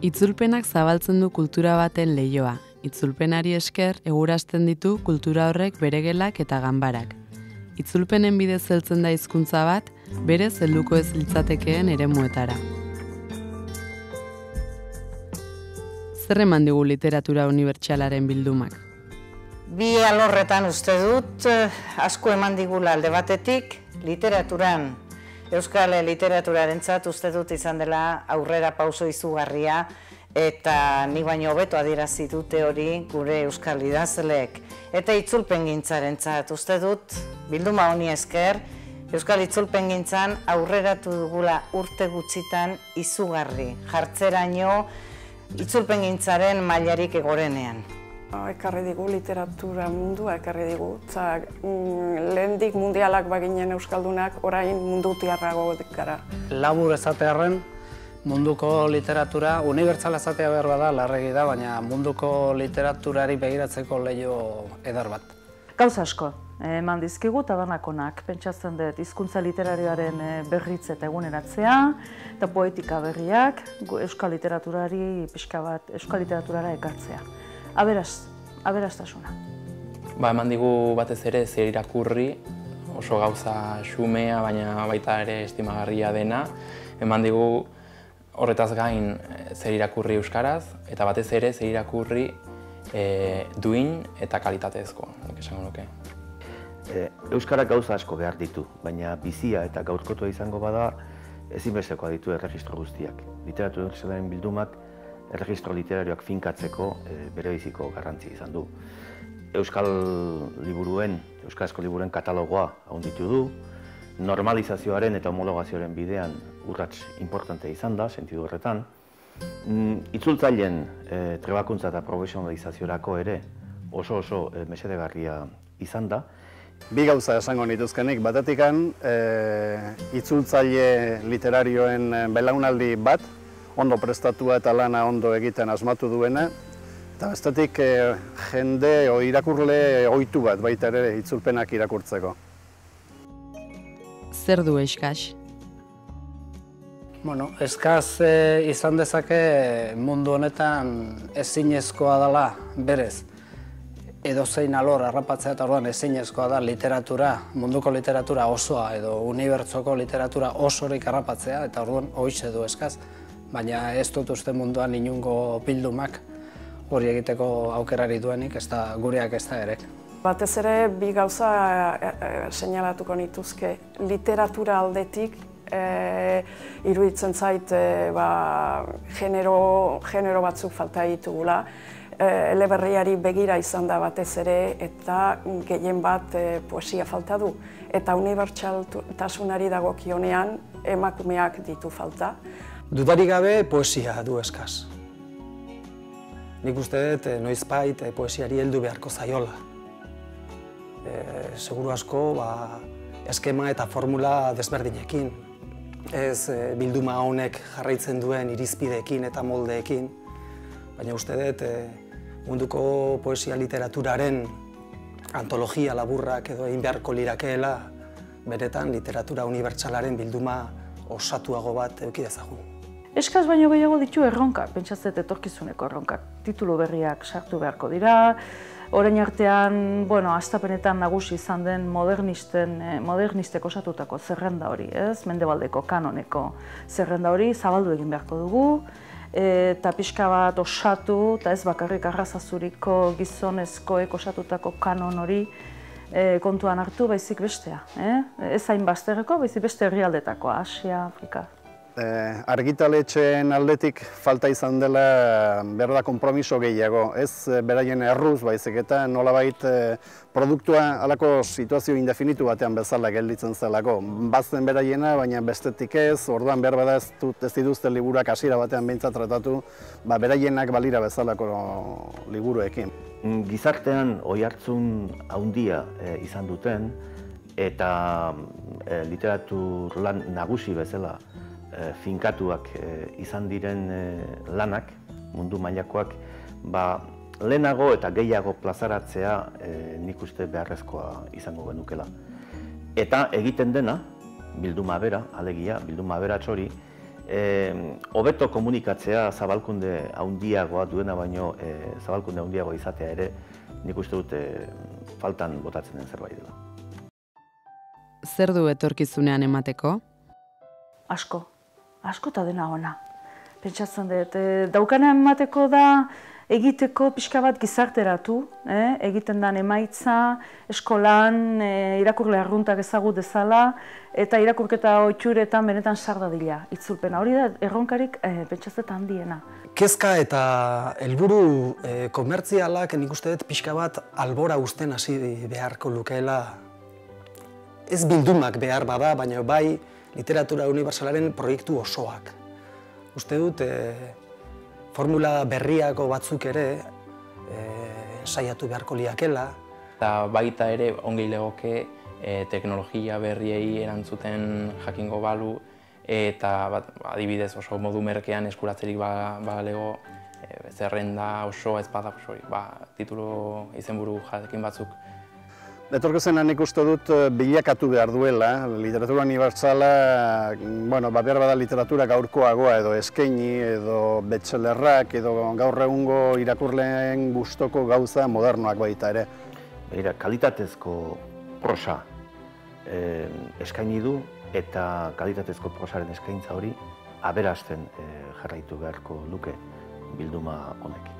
Itzulpenak zabaltzen du kultura baten leihoa. Itzulpenari esker egurasten ditu kultura horrek bere gelak eta ganbarak. Itzulpenen bidez heltzen da hizkuntza bat, berez helduko ez litzatekeen eremuetara. Zer eman digu literatura unibertsalaren bildumak? Bi alorretan uste dut, asko eman digula alde batetik, literaturan, euskal literaturarentzat uste dut izan dela aurrera pauso izugarria, eta nik baino hobeto adierazi dute hori gure euskal idazleek. Eta itzulpengintzarentzat uste dut, bilduma honi esker, euskal itzulpengintzan aurreratu dugula urte gutxitan izugarri, jartzeraino itzulpengintzaren mailarik egorenean. Ekarri digu literatura mundua, ekarri digu. Lehendik mundialak baginen euskaldunak, orain mundutiarrago gara. Labur esatearren, munduko literatura, unibertsala esatea behar bada, larregi da, baina munduko literaturari begiratzeko leiho eder bat. Gauza asko, eman dizkigu tabanakonak, pentsatzen dut hizkuntza literarioaren berritze eta eguneratzea, eta poetika berriak, euskal literaturari pixka bat, euskal literaturara ekartzea. Aberastasuna. Eman digu batez ere zer irakurri, oso gauza xumea, baina baita ere estimagarria dena. Eman digu horretaz gain zer irakurri euskaraz, eta batez ere zer irakurri duin eta kalitatezko, esango nuke. Euskarak gauza asko behar ditu, baina bizia eta gaurkotua izango bada ezinbestekoa ditu erregistro guztiak. Literatura unibertsalaren bildumak erregistro literarioak finkatzeko berebiziko garrantzi izan du. Euskarazko liburuen katalogoa handitu du, normalizazioaren eta homologazioaren bidean urrats importante izan da, sentidu horretan. Itzultzaileen trebakuntza eta profesionalizaziorako ere oso mesedegarria izan da. Bi gauza esango nituzkenik, batetikan itzultzaile literarioen belaunaldi bat, ondo prestatua eta lana ondo egiten asmatu duena, eta bestetik jende irakurle ohitu bat baita ere itzulpenak irakurtzeko. Zer du eskaz? Eskaz izan dezake mundu honetan ezinezkoa dela berez. Edozein alor harrapatzea eta orduan ezinezkoa da literatura, munduko literatura osoa edo unibertsoko literatura osorik harrapatzea, eta orduan hoize du eskaz. Baina ez dut uste munduan inungo bildumak hori egiteko aukerari duenik, ez da gureak ez da ere. Batez ere, bi gauza seinalatuko nituzke. Literatura aldetik, iruditzen zait genero batzuk falta ditugula. Eleberriari begira izan da batez ere, eta gehien bat poesia falta du. Eta unibertsaltasunari dagokionean emakumeak ditu falta. Dudarik gabe poesia du eskaz. Nik uste dut noizbait poesiari heldu beharko zaiola. Seguru asko eskema eta formula desberdinekin. Ez bilduma honek jarraitzen duen irizpideekin eta moldeekin. Baina uste dut munduko poesia literaturaren antologia laburrak edo egin beharko lirakeela beretan literatura unibertsalaren bilduma osatuago bat eduki dezagun. Eskaz baino gehiago ditu erronkak, pentsatzen etorkizuneko erronkak. Titulu berriak sartu beharko dira, orain artean, hastapenetan nagusi izan den modernistek osatutako zerrenda hori, mendebaldeko kanoneko zerrenda hori zabaldu egin beharko dugu, eta pixka bat osatu, eta ez bakarrik arrazazuriko gizonezkoek osatutako kanon hori kontuan hartu baizik bestea. Ez hain bazterreko, baizik beste herrialdetakoa, Asia, Afrika. Argitaletxeen aldetik falta izan dela berda konpromiso gehiago. Ez beraien erruz baizik eta nolabait produktua halako situazio indefinitu batean bezala gelditzen zelako. Bazen beraiena, baina bestetik ez, orduan behar bada ez dituzte liburuak hasiera batean behintzat tratatu, beraienak balira bezalako liburuekin. Gizartean oihartzun handia izan duten eta literatur lan nagusi bezala finkatuak izan diren lanak, mundu mailakoak, lehenago eta gehiago plazaratzea nik uste beharrezkoa izango genukela. Eta egiten dena, bilduma bera, alegia, bilduma aberats hori, hobeto komunikatzea zabalkunde handiagoa duena baino zabalkunde handiagoa izatea ere, nik uste dut faltan botatzen den zerbait dela. Zer du etorkizunean emateko? Asko eta dena ona. Pentsatzen dut, daukana emateko da egiteko pixka bat gizarteratu, egiten den emaitza, eskolan, irakurle arruntak ezagut dezala, eta irakurketa ohituretan benetan sar dadila itzulpena. Hori da erronkarik pentsatzen handiena. Kezka eta helburu komertzialak nik uste dut pixka bat albora uzten hasi beharko lukeela. Ez bildumak behar bada, baina bai literatura unibertsalaren proiektu osoak. Uste dut formula berriako batzuk ere saiatu beharko liakela. Eta baita ere ongi legoke teknologia berriei erantzuten jakingo balu eta adibidez oso modu merkean eskuratzerik balego zerrenda oso ezpada titulu izenburu jakin batzuk. Etorkizunean nik uste dut bilakatu behar duela, literatura unibertsala, behar bada literatura gaurkoagoa edo eskaini, edo bestsellerrak, edo gaur egungo irakurleen gustoko gauza modernoak baita ere. Begira, kalitatezko prosa eskaini du eta kalitatezko prosaren eskaintza hori aberasten jarraitu beharko luke bilduma honek.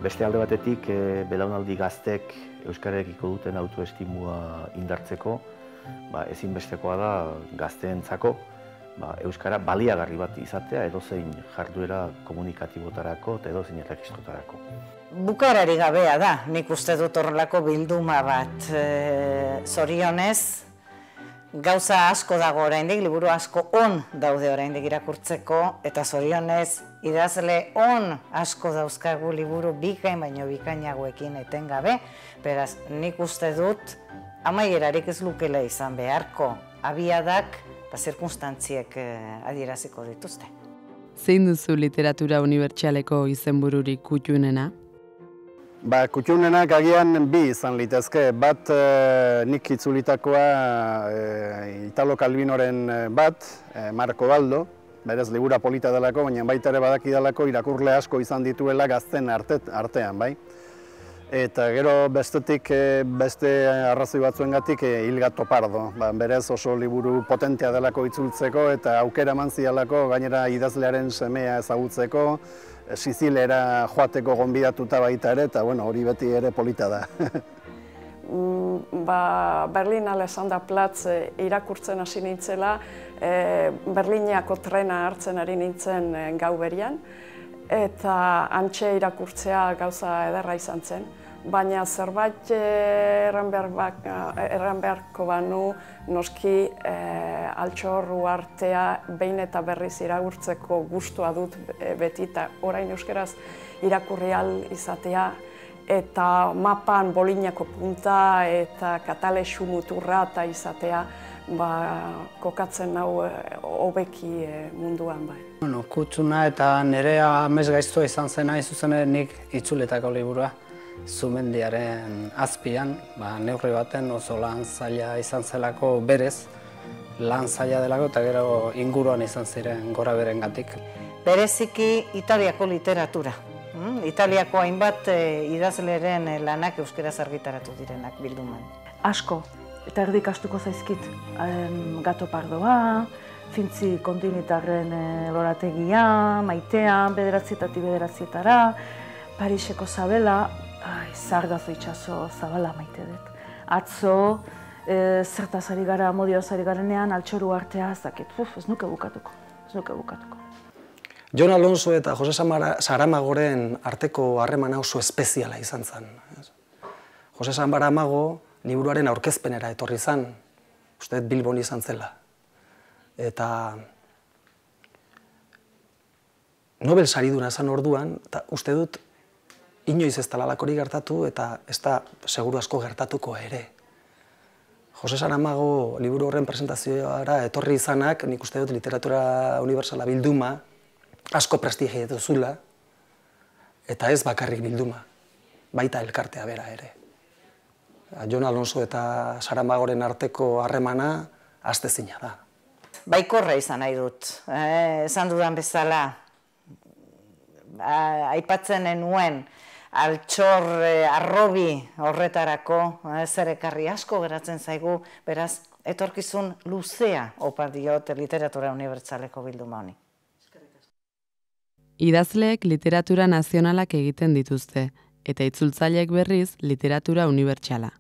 Beste alde batetik, belaunaldi gaztek euskararekiko duten autoestimua indartzeko, ezinbestekoa da gazteentzako euskara baliagarri bat izatea edozein jarduera komunikatibotarako eta edozein erregistrotarako. Bukaerari gabea da, nik uste dut horrelako bilduma bat. Zorionez, gauza asko dago oraindik, liburu asko on daude oraindik irakurtzeko, eta zorionez, idazle on asko dauzkagu liburu bikain baino bikainagoekin etengabe, beraz, nik uste dut amaierarik ez lukela izan beharko, abiadak eta zirkunstantziek adieraziko dituzte. Zein duzu literatura unibertsaleko izenbururik kuttunena? Kuttunenak agian bi izan litezke. Bat nik itzulitakoa Italo Calvinoren bat, Marco Baldo, berez libura polita delako, baina baita ere badakidalako irakurle asko izan dituela gazten artean, bai? Eta gero bestetik, beste arrazoi batzuengatik Il Gato Pardo. Berez oso liburu potentea delako itzultzeko eta aukera eman zialako gainera idazlearen semea ezagutzeko, Sizilera joateko gonbidatuta baita ere, eta hori beti ere polita da. Berlin Alexanderplatz irakurtzen hasi nintzela, Berlineko trena hartzen ari nintzen gau berian, eta hantxe irakurtzea gauza ederra izan zen. Baina zerbait erran beharko banu, noski Altxor Uhartea behin eta berriz irakurtzeko gustua dut beti, eta orain euskaraz irakurri ahal izatea, eta mapan Bolinako punta eta Katalexu muturra eta izatea, kokatzen nau hobeki munduan bai. Kutsuna eta nerea amez gaiztua izan zena izuzene nik itzuletako liburua. Zumendiaren azpian, neurri baten oso lan zaila izan zelako berez, lan zaila delako eta gero inguruan izan ziren gora berengatik. Bereziki Italiako literatura. Italiako hainbat idazleren lanak euskaraz argitaratu direnak bilduman. Asko, eta erdik astuko zaizkit. Gato Pardoa, Fintzi kontinuitarren lorategia, Maitea, bederatzietatik bederatzietara, Pariseko Zabela, Zargazo itxaso zabala maite dut. Atzo, zertaz ari gara, modioaz ari garenean, Altxor Uhartea zakit. Ez nuke bukatuko. Jon Alonso eta Jose Saramagoren arteko harremana oso espeziala izan zen. Jose Saramago liburuaren aurkezpenera etorri zen, uste dut Bilbon izan zela. Eta Nobel sariduna zen orduan, eta uste dut inoiz ez talalakori gertatu eta ez da seguru asko gertatuko ere. Jose Saramago liburu horren presentazioara etorri izanak, nik uste dut literatura unibertsala bilduma asko prestigiatu zula, eta ez bakarrik bilduma, baita elkartea bera ere. Jon Alonso eta Saramagoren arteko harremana hastezina da. Baikorra izan nahi dut, esan dudan bezala, aipatzen nuen altxor arrobi horretarako zer ekarri asko geratzen zaigu, beraz, etorkizun luzea opa diot literatura unibertsaleko bilduma honi. Idazleek literatura nazionalak egiten dituzte, eta itzultzaileek berriz literatura unibertsala.